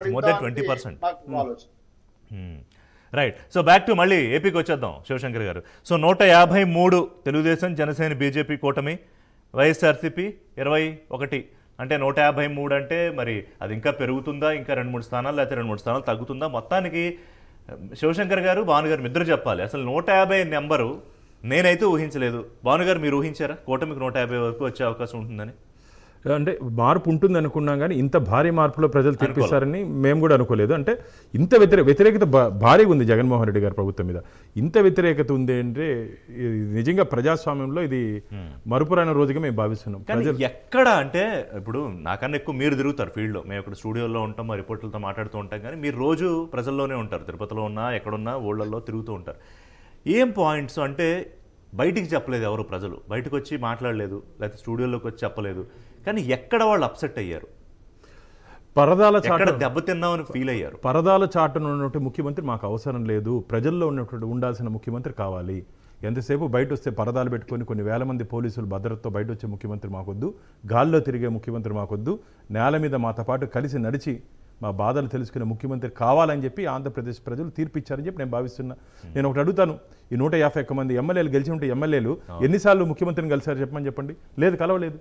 More than 20%. నాకు ఆలోచన. Right. So back to మళ్ళీ ఏపీకి వచ్చేద్దాం శివశంకర్ గారు. సో 153 తెలుగుదేశం జనసేన బీజేపీ కూటమి, వైఎస్ఆర్సీపీ 21. అంటే 153 అంటే మరి అది ఇంకా పెరుగుతుందా, ఇంకా 2-3 స్థానాలు లేకపోతే 2-3 స్థానాలు తగ్గుతుందా? మొత్తానికి శివశంకర్ గారు భానుగారు ఇద్దరు చెప్పాలి. అసలు 150 నెంబరు నేనైతే ఊహించలేదు. భానుగారు మీరు ఊహించారా కూటమికి 150 వరకు వచ్చే అవకాశం ఉంటుందని? అంటే మార్పు ఉంటుంది అనుకున్నాం, కానీ ఇంత భారీ మార్పులో ప్రజలు తీర్పిస్తారని మేము కూడా అనుకోలేదు. అంటే ఇంత వ్యతిరేకత భారీగా ఉంది జగన్మోహన్ రెడ్డి గారి ప్రభుత్వం మీద. ఇంత వ్యతిరేకత ఉంది అంటే నిజంగా ప్రజాస్వామ్యంలో ఇది మరుపురాని రోజుగా మేము భావిస్తున్నాం. ప్రజలు ఎక్కడ అంటే ఇప్పుడు నాకన్నా ఎక్కువ మీరు తిరుగుతారు ఫీల్డ్లో, మేము ఇక్కడ స్టూడియోలో ఉంటాం, మా రిపోర్టర్లతో మాట్లాడుతూ ఉంటాం, కానీ మీరు రోజు ప్రజల్లోనే ఉంటారు. తిరుపతిలో ఉన్నా ఎక్కడున్నా ఊళ్ళల్లో తిరుగుతూ ఉంటారు. ఏం పాయింట్స్ అంటే బయటికి చెప్పలేదు ఎవరు, ప్రజలు బయటకు వచ్చి మాట్లాడలేదు, లేకపోతే స్టూడియోలోకి వచ్చి చెప్పలేదు, కానీ ఎక్కడ వాళ్ళు అప్సెట్ అయ్యారు, పరదాల చాటు దెబ్బతిన్నామని ఫీల్ అయ్యారు? పరదాల చాటున ఉన్నటువంటి ముఖ్యమంత్రి మాకు అవసరం లేదు, ప్రజల్లో ఉన్నటువంటి ఉండాల్సిన ముఖ్యమంత్రి కావాలి. ఎంతసేపు బయట వస్తే పరదాలు పెట్టుకొని కొన్ని వేల మంది పోలీసులు భద్రతతో బయట వచ్చే ముఖ్యమంత్రి మాకొద్దు, గాల్లో తిరిగే ముఖ్యమంత్రి మాకొద్దు, నేల మీద మాతో పాటు కలిసి నడిచి మా బాధలు తెలుసుకునే ముఖ్యమంత్రి కావాలని చెప్పి ఆంధ్రప్రదేశ్ ప్రజలు తీర్పిచ్చారని చెప్పి నేను భావిస్తున్నా. నేను ఒకటి అడుగుతాను, ఈ 151 మంది ఎమ్మెల్యేలు గెలిచి ఉంటే ఎమ్మెల్యేలు ఎన్నిసార్లు ముఖ్యమంత్రిని కలిసారు చెప్పండి? లేదు, కలవలేదు.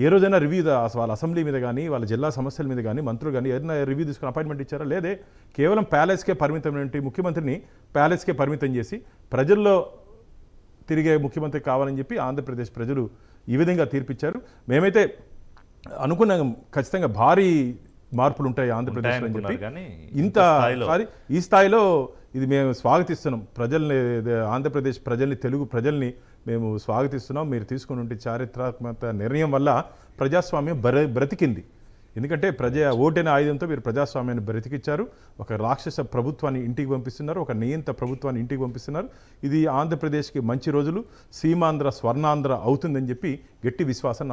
ఏ రోజైనా రివ్యూ వాళ్ళ అసెంబ్లీ మీద కానీ వాళ్ళ జిల్లా సమస్యల మీద కానీ మంత్రులు కానీ ఏదైనా రివ్యూ తీసుకుని అపాయింట్మెంట్ ఇచ్చారా? లేదే. కేవలం ప్యాలెస్కే పరిమితమైన ముఖ్యమంత్రిని ప్యాలెస్కే పరిమితం చేసి ప్రజల్లో తిరిగే ముఖ్యమంత్రి కావాలని చెప్పి ఆంధ్రప్రదేశ్ ప్రజలు ఈ విధంగా తీర్పిచ్చారు. మేమైతే అనుకున్నాం ఖచ్చితంగా భారీ మార్పులు ఉంటాయి ఆంధ్రప్రదేశ్లో అని చెప్పి. ఈ స్థాయిలో ఇది మేము స్వాగతిస్తున్నాం. ప్రజల్ని, ఆంధ్రప్రదేశ్ ప్రజల్ని, తెలుగు ప్రజల్ని మేము స్వాగతిస్తున్నాం. మీరు తీసుకుని ఉంటే చారిత్రాత్మక నిర్ణయం వల్ల ప్రజాస్వామ్యం బ్రతికింది. ఎందుకంటే ఓటైన ఆయుధంతో మీరు ప్రజాస్వామ్యాన్ని బ్రతికిచ్చారు. ఒక రాక్షస ప్రభుత్వాన్ని ఇంటికి పంపిస్తున్నారు, ఒక నియంత ప్రభుత్వాన్ని ఇంటికి పంపిస్తున్నారు. ఇది ఆంధ్రప్రదేశ్కి మంచి రోజులు, సీమాంధ్ర స్వర్ణాంధ్ర అవుతుందని చెప్పి గట్టి విశ్వాసం